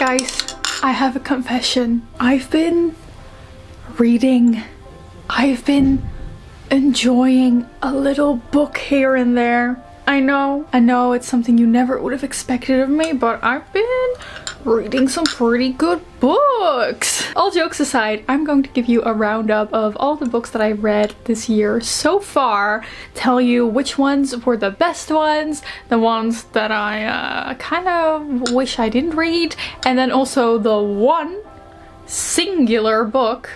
Guys, I have a confession. I've been reading. I've been enjoying a little book here and there. I know it's something you never would have expected of me, but I've been reading some pretty good books. All jokes aside, I'm going to give you a roundup of all the books that I read this year so far, tell you which ones were the best ones, the ones that I kind of wish I didn't read, and then also the one singular book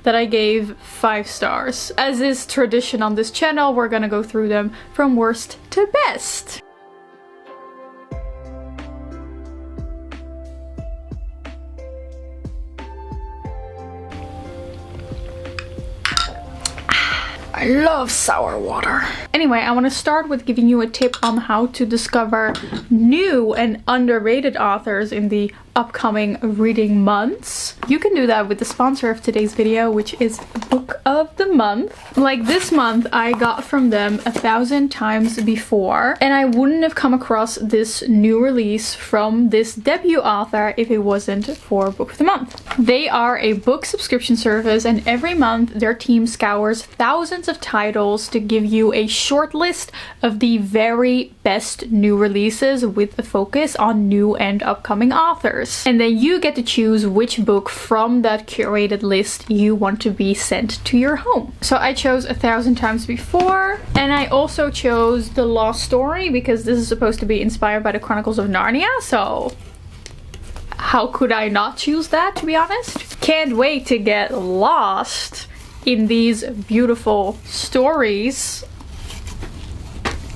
that I gave 5 stars. As is tradition on this channel, we're gonna go through them from worst to best. I love sour water. Anyway, I want to start with giving you a tip on how to discover new and underrated authors in the upcoming reading months. You can do that with the sponsor of today's video, which is Book of the Month. Like this month, I got from them 1,000 times before, and I wouldn't have come across this new release from this debut author if it wasn't for Book of the Month. They are a book subscription service, and every month their team scours thousands of titles to give you a short list of the very best new releases with a focus on new and upcoming authors. And then you get to choose which book from that curated list you want to be sent to your home. So I chose 1,000 times before, and I also chose The Lost Story because this is supposed to be inspired by the Chronicles of Narnia, so how could I not choose that, to be honest? Can't wait to get lost in these beautiful stories.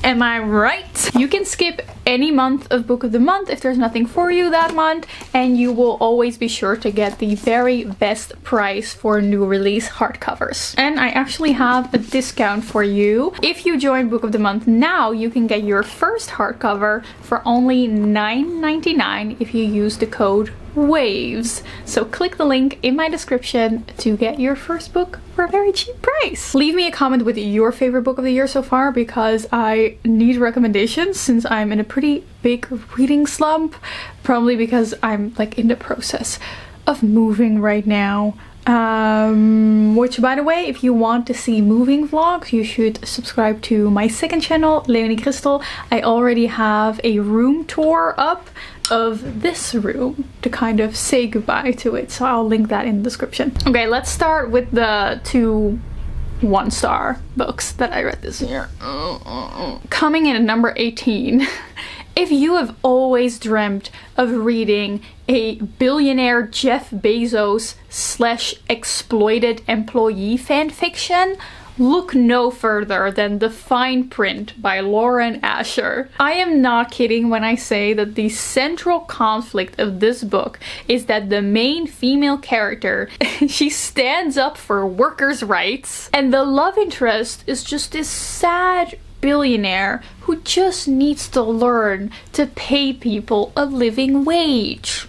Am I right? You can skip any month of Book of the Month if there's nothing for you that month, and you will always be sure to get the very best price for new release hardcovers. And I actually have a discount for you. If you join Book of the Month now, you can get your first hardcover for only $9.99 if you use the code WAVES. So click the link in my description to get your first book for a very cheap price. Leave me a comment with your favorite book of the year so far, because I need recommendations since I'm in a pretty big reading slump, probably because I'm like in the process of moving right now. Which, by the way, if you want to see moving vlogs, you should subscribe to my second channel, Leonie Crystal. I already have a room tour up of this room to kind of say goodbye to it, so I'll link that in the description. Okay, let's start with the 2 1-star books that I read this year. Coming in at number 18. If you have always dreamt of reading a billionaire Jeff Bezos / exploited employee fanfiction, look no further than The Fine Print by Lauren Asher. I am not kidding when I say that the central conflict of this book is that the main female character, she stands up for workers' rights, and the love interest is just this sad billionaire who just needs to learn to pay people a living wage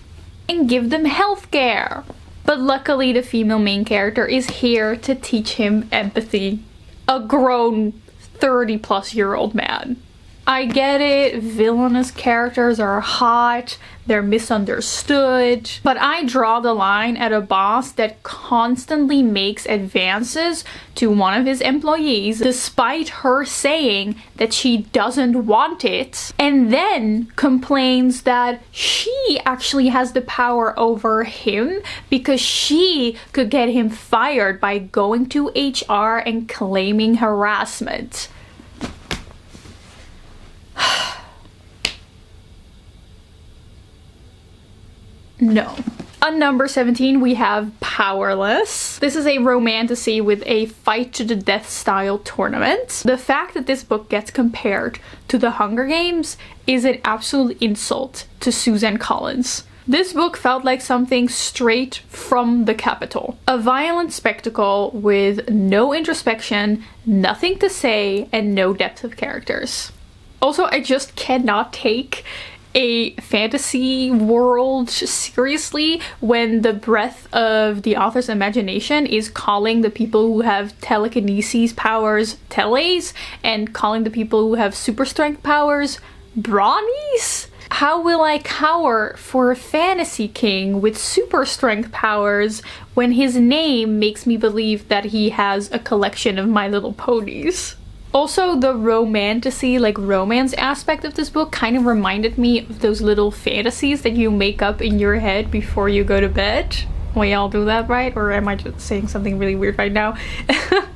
and give them healthcare. But luckily the female main character is here to teach him empathy. A grown 30-plus-year-old man. I get it, villainous characters are hot, they're misunderstood, but I draw the line at a boss that constantly makes advances to one of his employees despite her saying that she doesn't want it, and then complains that she actually has the power over him because she could get him fired by going to HR and claiming harassment. No. On number 17, we have Powerless. This is a romantasy with a fight to the death style tournament. The fact that this book gets compared to The Hunger Games is an absolute insult to Suzanne Collins. This book felt like something straight from the Capitol. A violent spectacle with no introspection, nothing to say, and no depth of characters. Also, I just cannot take a fantasy world seriously when the breadth of the author's imagination is calling the people who have telekinesis powers teles and calling the people who have super strength powers brawnies. How will I cower for a fantasy king with super strength powers when his name makes me believe that he has a collection of My Little Ponies? Also, the romantasy, like romance aspect of this book kind of reminded me of those little fantasies that you make up in your head before you go to bed. We all do that, right? Or am I just saying something really weird right now?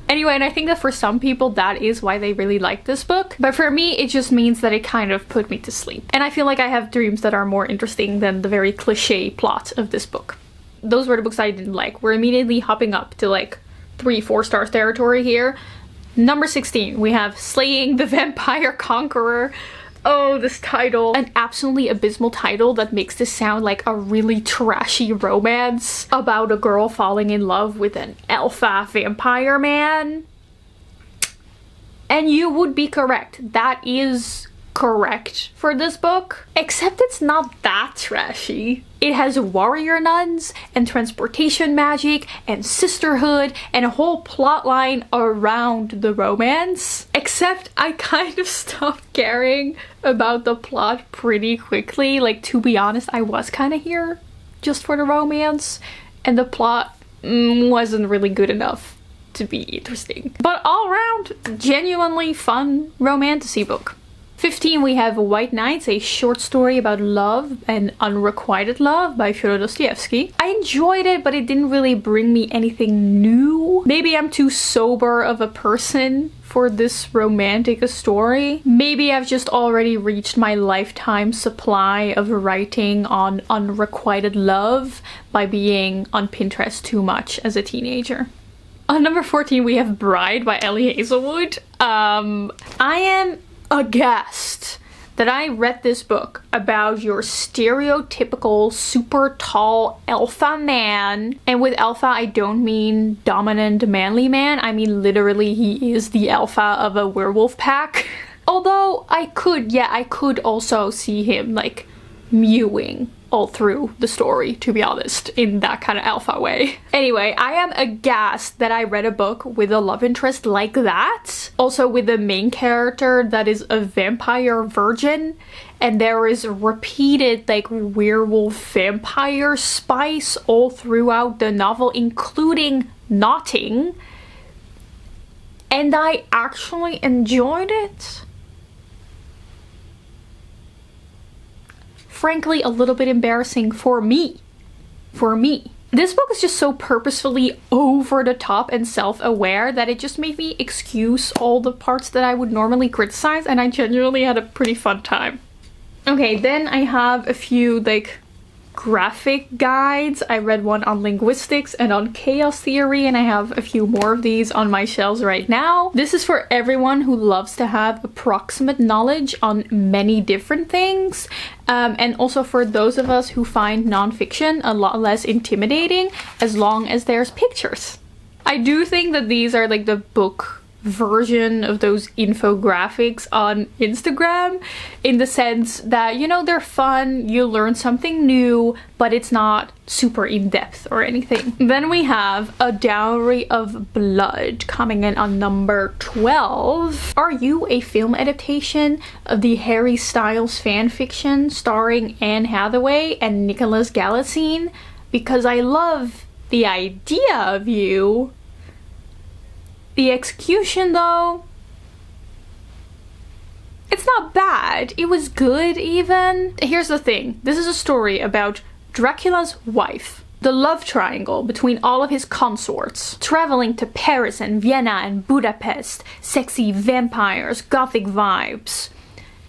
Anyway, and I think that for some people that is why they really like this book. But for me, it just means that it kind of put me to sleep. And I feel like I have dreams that are more interesting than the very cliche plot of this book. Those were the books I didn't like. We're immediately hopping up to like 3-4 stars territory here. Number 16, we have Slaying the Vampire Conqueror. Oh, this title. An absolutely abysmal title that makes this sound like a really trashy romance about a girl falling in love with an alpha vampire man. And you would be correct. That is correct for this book. Except it's not that trashy. It has warrior nuns and transportation magic and sisterhood and a whole plot line around the romance. Except I kind of stopped caring about the plot pretty quickly. Like, to be honest, I was kind of here just for the romance, and the plot wasn't really good enough to be interesting. But all around, genuinely fun romantasy book. 15, we have White Nights, a short story about love and unrequited love by Fyodor Dostoevsky. I enjoyed it, but it didn't really bring me anything new. Maybe I'm too sober of a person for this romantic story. Maybe I've just already reached my lifetime supply of writing on unrequited love by being on Pinterest too much as a teenager. On number 14, we have Bride by Ellie Hazelwood. I am aghast that I read this book about your stereotypical super tall alpha man. And with alpha, I don't mean dominant manly man. I mean literally he is the alpha of a werewolf pack. Although I could also see him like mewing all through the story, to be honest, in that kind of alpha way. Anyway, I am aghast that I read a book with a love interest like that. Also with the main character that is a vampire virgin, and there is repeated like werewolf vampire spice all throughout the novel, including knotting. And I actually enjoyed it. Frankly, a little bit embarrassing for me. This book is just so purposefully over the top and self-aware that it just made me excuse all the parts that I would normally criticize, and I genuinely had a pretty fun time. Okay, then I have a few like graphic guides. I read one on linguistics and on chaos theory, and I have a few more of these on my shelves right now. This is for everyone who loves to have approximate knowledge on many different things, and also for those of us who find nonfiction a lot less intimidating as long as there's pictures. I do think that these are like the book version of those infographics on Instagram, in the sense that, you know, they're fun, you learn something new, but it's not super in-depth or anything. Then we have A Dowry of Blood coming in on number 12. Are you a film adaptation of the Harry Styles fanfiction starring Anne Hathaway and Nicholas Galitzine? Because I love the idea of you. The execution, though, it's not bad. It was good, even. Here's the thing. This is a story about Dracula's wife, the love triangle between all of his consorts, traveling to Paris and Vienna and Budapest, sexy vampires, gothic vibes.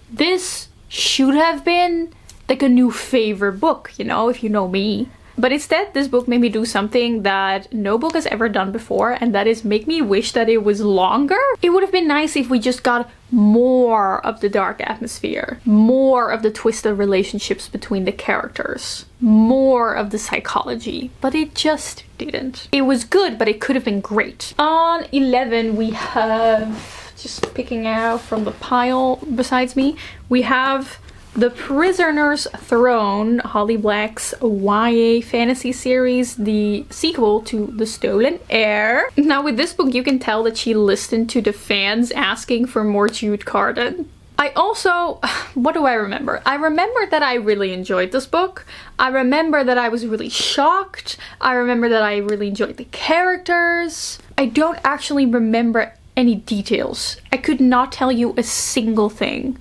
This should have been like a new favorite book, you know, if you know me. But instead, this book made me do something that no book has ever done before, and that is make me wish that it was longer. It would have been nice if we just got more of the dark atmosphere, more of the twisted relationships between the characters, more of the psychology, but it just didn't. It was good, but it could have been great. On 11, we have, just picking out from the pile besides me, we have The Prisoner's Throne, Holly Black's YA fantasy series, the sequel to The Stolen Heir. Now with this book, you can tell that she listened to the fans asking for more Jude Carden. I also, what do I remember? I remember that I really enjoyed this book. I remember that I was really shocked. I remember that I really enjoyed the characters. I don't actually remember any details. I could not tell you a single thing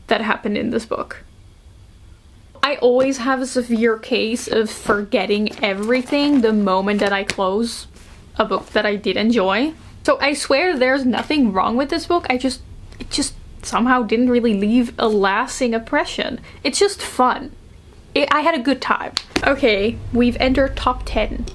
that happened in this book. I always have a severe case of forgetting everything the moment that I close a book that I did enjoy. So I swear there's nothing wrong with this book. It just somehow didn't really leave a lasting impression. It's just fun. I had a good time. Okay, we've entered top 10.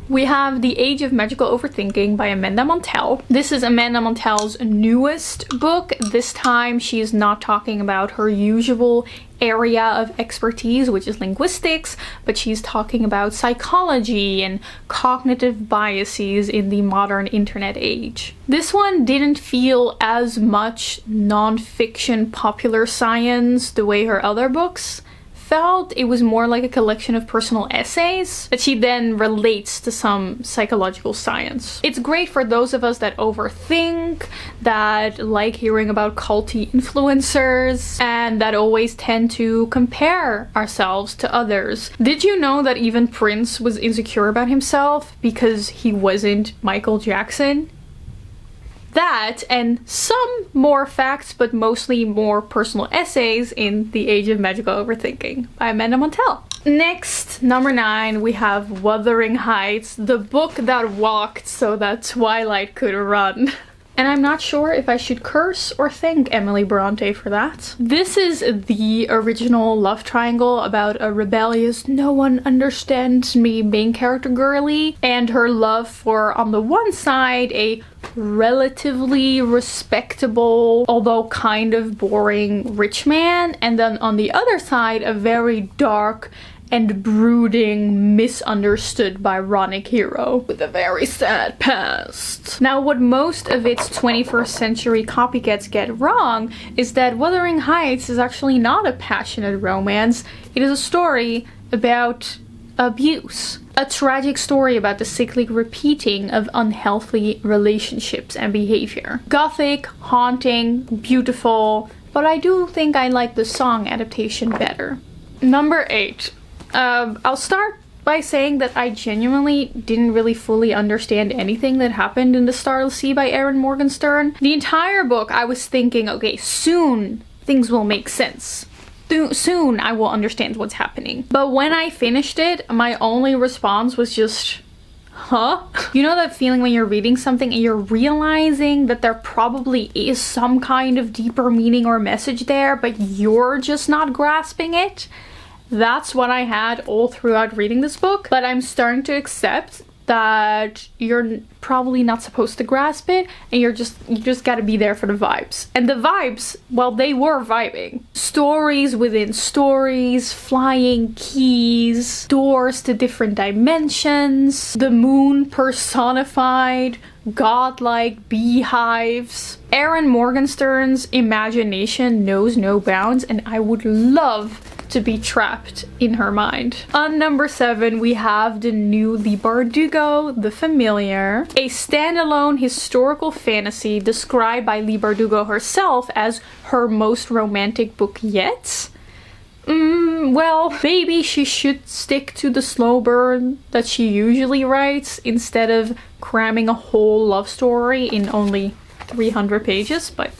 We have The Age of Magical Overthinking by Amanda Montell. This is Amanda Montell's newest book. This time she's not talking about her usual area of expertise, which is linguistics, but she's talking about psychology and cognitive biases in the modern internet age. This one didn't feel as much non-fiction popular science the way her other books felt. It was more like a collection of personal essays that she then relates to some psychological science. It's great for those of us that overthink, that like hearing about culty influencers, and that always tend to compare ourselves to others. Did you know that even Prince was insecure about himself because he wasn't Michael Jackson? That and some more facts, but mostly more personal essays in The Age of Magical Overthinking by Amanda Montell. Next, number 9, we have Weaing Heights, the book that walked so that Twilight could run. And I'm not sure if I should curse or thank Emily Bronte for that. This is the original love triangle about a rebellious, no one understands me main character girly, and her love for, on the one side, a relatively respectable, although kind of boring rich man, and then on the other side, a very dark and brooding, misunderstood Byronic hero with a very sad past. Now, what most of its 21st century copycats get wrong is that Wuthering Heights is actually not a passionate romance. It is a story about abuse. A tragic story about the cyclic repeating of unhealthy relationships and behavior. Gothic, haunting, beautiful, but I do think I like the song adaptation better. Number 8. I'll start by saying that I genuinely didn't really fully understand anything that happened in The Starless Sea by Erin Morgenstern. The entire book I was thinking, okay, soon things will make sense. Soon I will understand what's happening. But when I finished it, my only response was just, huh? You know that feeling when you're reading something and you're realizing that there probably is some kind of deeper meaning or message there, but you're just not grasping it? That's what I had all throughout reading this book, but I'm starting to accept that you're probably not supposed to grasp it, and you just gotta be there for the vibes. And the vibes, well, they were vibing. Stories within stories, flying keys, doors to different dimensions, the moon personified, godlike beehives. Erin Morgenstern's imagination knows no bounds, and I would love to be trapped in her mind. On number 7, we have the new Leigh Bardugo, The Familiar, a standalone historical fantasy described by Leigh Bardugo herself as her most romantic book yet. Well, maybe she should stick to the slow burn that she usually writes instead of cramming a whole love story in only 300 pages, but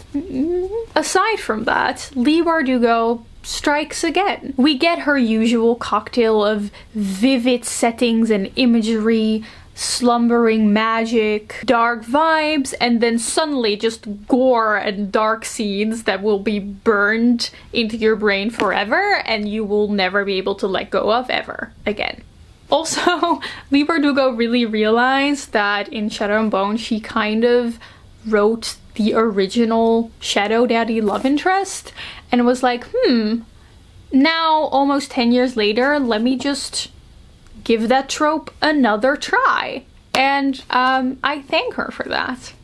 aside from that, Leigh Bardugo strikes again. We get her usual cocktail of vivid settings and imagery, slumbering magic, dark vibes, and then suddenly just gore and dark scenes that will be burned into your brain forever and you will never be able to let go of ever again. Also, Leigh Bardugo really realized that in Shadow and Bone she kind of wrote the original Shadow Daddy love interest and was like, now almost 10 years later, let me just give that trope another try. And I thank her for that.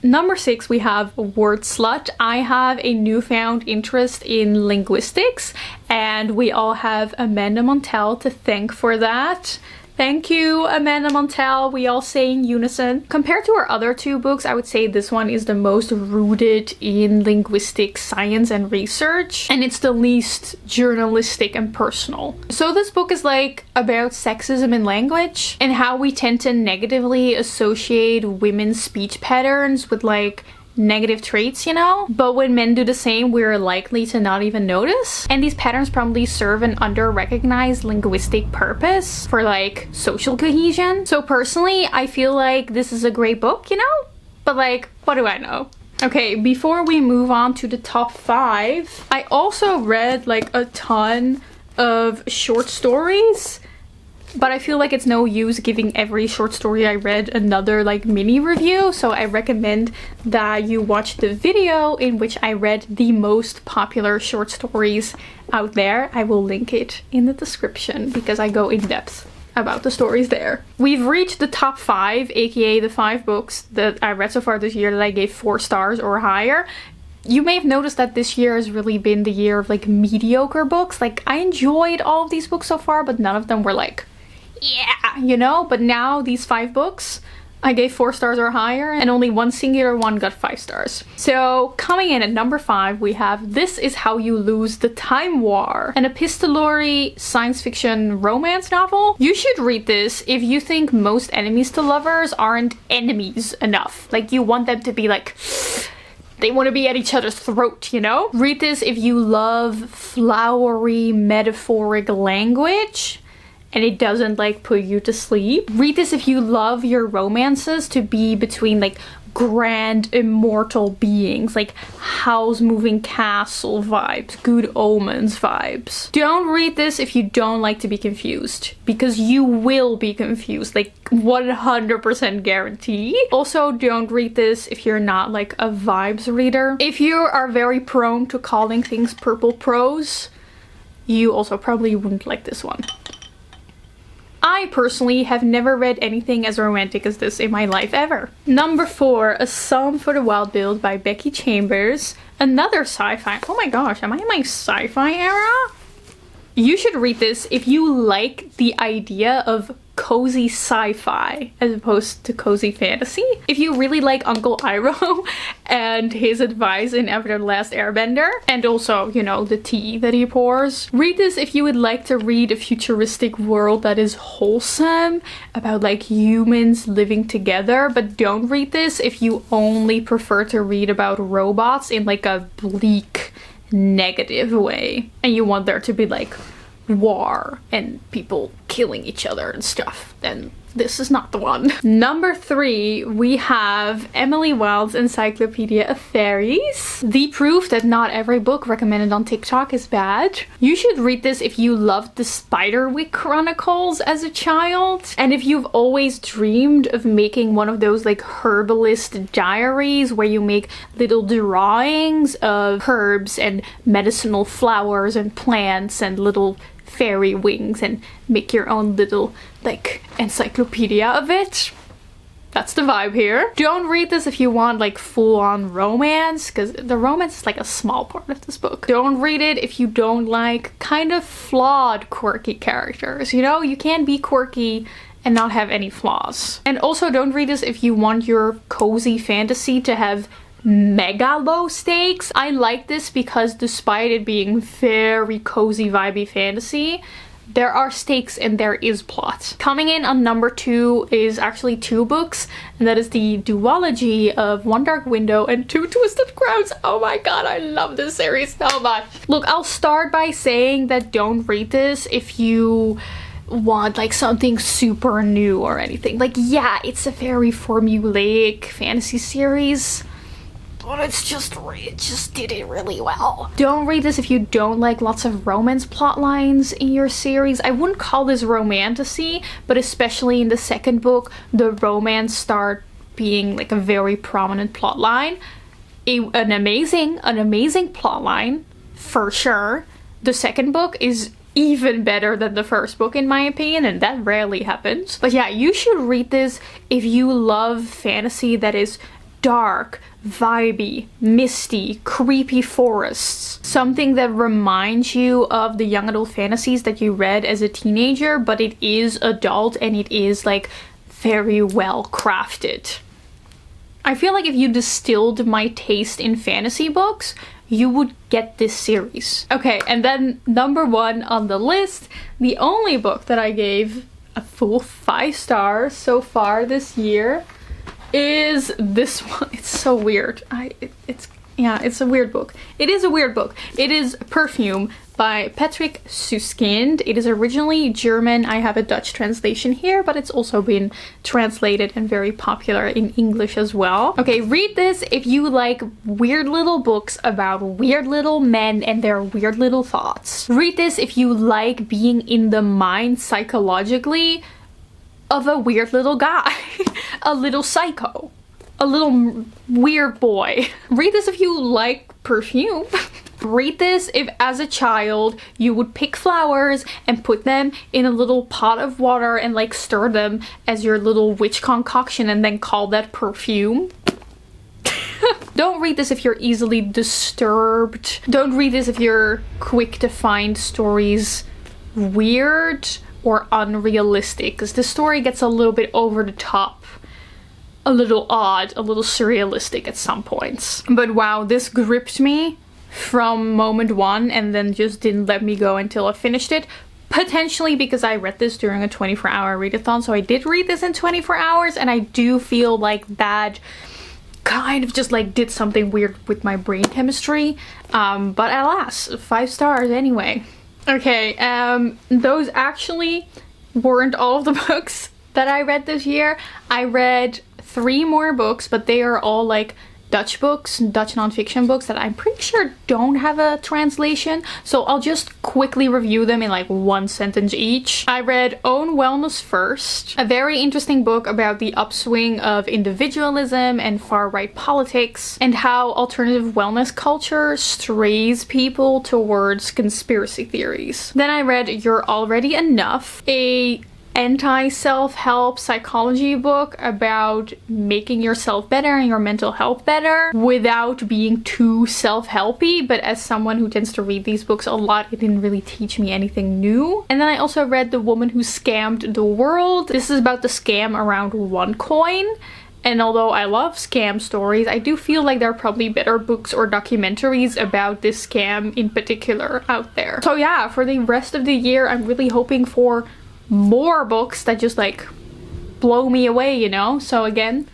Number 6, we have Word Slut. I have a newfound interest in linguistics, and we all have Amanda Montell to thank for that. Thank you, Amanda Montel. We all say in unison. Compared to our other two books, I would say this one is the most rooted in linguistic science and research, and it's the least journalistic and personal. So this book is like about sexism in language and how we tend to negatively associate women's speech patterns with like negative traits, you know? But when men do the same, we're likely to not even notice. And these patterns probably serve an under-recognized linguistic purpose for like social cohesion. So personally, I feel like this is a great book, you know? But like, what do I know? Okay, before we move on to the top 5, I also read like a ton of short stories. But I feel like it's no use giving every short story I read another like mini review, so I recommend that you watch the video in which I read the most popular short stories out there. I will link it in the description because I go in depth about the stories there. We've reached the top 5, aka the 5 books that I read so far this year that I gave 4 stars or higher. You may have noticed that this year has really been the year of like mediocre books. Like I enjoyed all of these books so far, but none of them were like, yeah, you know? But now these 5 books, I gave 4 stars or higher, and only one singular one got 5 stars. So coming in at number 5, we have This Is How You Lose the Time War, an epistolary science fiction romance novel. You should read this if you think most enemies to lovers aren't enemies enough. Like you want them to be like, they want to be at each other's throat, you know? Read this if you love flowery metaphoric language and it doesn't like put you to sleep. Read this if you love your romances to be between like grand immortal beings, like Howl's Moving Castle vibes, Good Omens vibes. Don't read this if you don't like to be confused, because you will be confused, like 100% guarantee. Also, don't read this if you're not like a vibes reader. If you are very prone to calling things purple prose, you also probably wouldn't like this one. I personally have never read anything as romantic as this in my life ever. Number 4, A Psalm for the Wild Build by Becky Chambers. Another sci-fi. Oh my gosh, am I in my sci-fi era? You should read this if you like the idea of cozy sci-fi as opposed to cozy fantasy. If you really like Uncle Iroh and his advice in Avatar: The Last Airbender, and also, you know, the tea that he pours. Read this if you would like to read a futuristic world that is wholesome, about like humans living together, but don't read this if you only prefer to read about robots in like a bleak, negative way, and you want there to be like war and people killing each other and stuff, then this is not the one. Number 3, we have Emily Wilde's Encyclopedia of Fairies. The proof that not every book recommended on TikTok is bad. You should read this if you loved the Spiderwick Chronicles as a child, and if you've always dreamed of making one of those like herbalist diaries where you make little drawings of herbs and medicinal flowers and plants and little fairy wings and make your own little like encyclopedia of it. That's the vibe here. Don't read this if you want like full-on romance, because the romance is like a small part of this book. Don't read it if you don't like kind of flawed quirky characters. You know, you can't be quirky and not have any flaws. And also don't read this if you want your cozy fantasy to have mega low stakes. I like this because despite it being very cozy vibey fantasy, there are stakes and there is plot. Coming in on number 2 is actually 2 books, and that is the duology of One Dark Window and Two Twisted Crowns. Oh my god, I love this series so much. Look, I'll start by saying that don't read this if you want like something super new or anything. Like, yeah, it's a very formulaic fantasy series, but it just did it really well. Don't read this if you don't like lots of romance plot lines in your series. I wouldn't call this romantasy, but especially in the second book, the romance start being like a very prominent plot line. An amazing plot line, for sure. The second book is even better than the first book in my opinion, and that rarely happens. But yeah, you should read this if you love fantasy that is dark, vibey, misty, creepy forests. Something that reminds you of the young adult fantasies that you read as a teenager, but it is adult and it is like very well crafted. I feel like if you distilled my taste in fantasy books, you would get this series. Okay, and then number 1 on the list, the only book that I gave a full 5 stars so far this year is this one. It's so weird. It's a weird book. It is a weird book. It is Perfume by Patrick Suskind. It is originally German. I have a Dutch translation here, but it's also been translated and very popular in English as well. Okay, read this if you like weird little books about weird little men and their weird little thoughts. Read this if you like being in the mind psychologically of a weird little guy, a little psycho, a little weird boy. Read this if you like perfume. Read this if as a child you would pick flowers and put them in a little pot of water and like stir them as your little witch concoction and then call that perfume. Don't read this if you're easily disturbed. Don't read this if you're quick to find stories weird or unrealistic, because the story gets a little bit over the top, a little odd, a little surrealistic at some points. But wow, this gripped me from moment 1 and then just didn't let me go until I finished it. Potentially because I read this during a 24-hour readathon, so I did read this in 24 hours, and I do feel like that kind of just like did something weird with my brain chemistry. But alas, 5 stars anyway. Okay, those actually weren't all of the books that I read this year. I read 3 more books, but they are all like Dutch books, Dutch nonfiction books that I'm pretty sure don't have a translation, so I'll just quickly review them in like 1 sentence each. I read Own Wellness First, a very interesting book about the upswing of individualism and far-right politics, and how alternative wellness culture strays people towards conspiracy theories. Then I read You're Already Enough, a anti-self-help psychology book about making yourself better and your mental health better without being too self-helpy, but as someone who tends to read these books a lot, it didn't really teach me anything new. And then I also read The Woman Who Scammed the World. This is about the scam around OneCoin. And although I love scam stories, I do feel like there are probably better books or documentaries about this scam in particular out there. So yeah, for the rest of the year, I'm really hoping for more books that just like blow me away, you know? So again,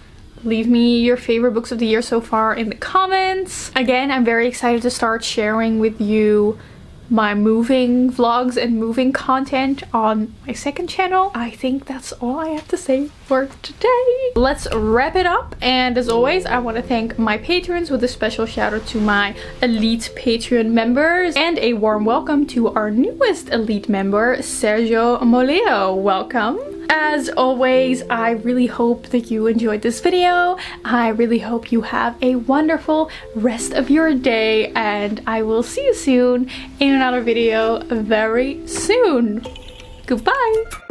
leave me your favorite books of the year so far in the comments. Again, I'm very excited to start sharing with you my moving vlogs and moving content on my second channel. I think that's all I have to say for today. Let's wrap it up, and as always, I want to thank my patrons with a special shout out to my elite Patreon members, and a warm welcome to our newest elite member, Sergio Moleo. Welcome. As always, I really hope that you enjoyed this video. I really hope you have a wonderful rest of your day, and I will see you soon in another video very soon. Goodbye!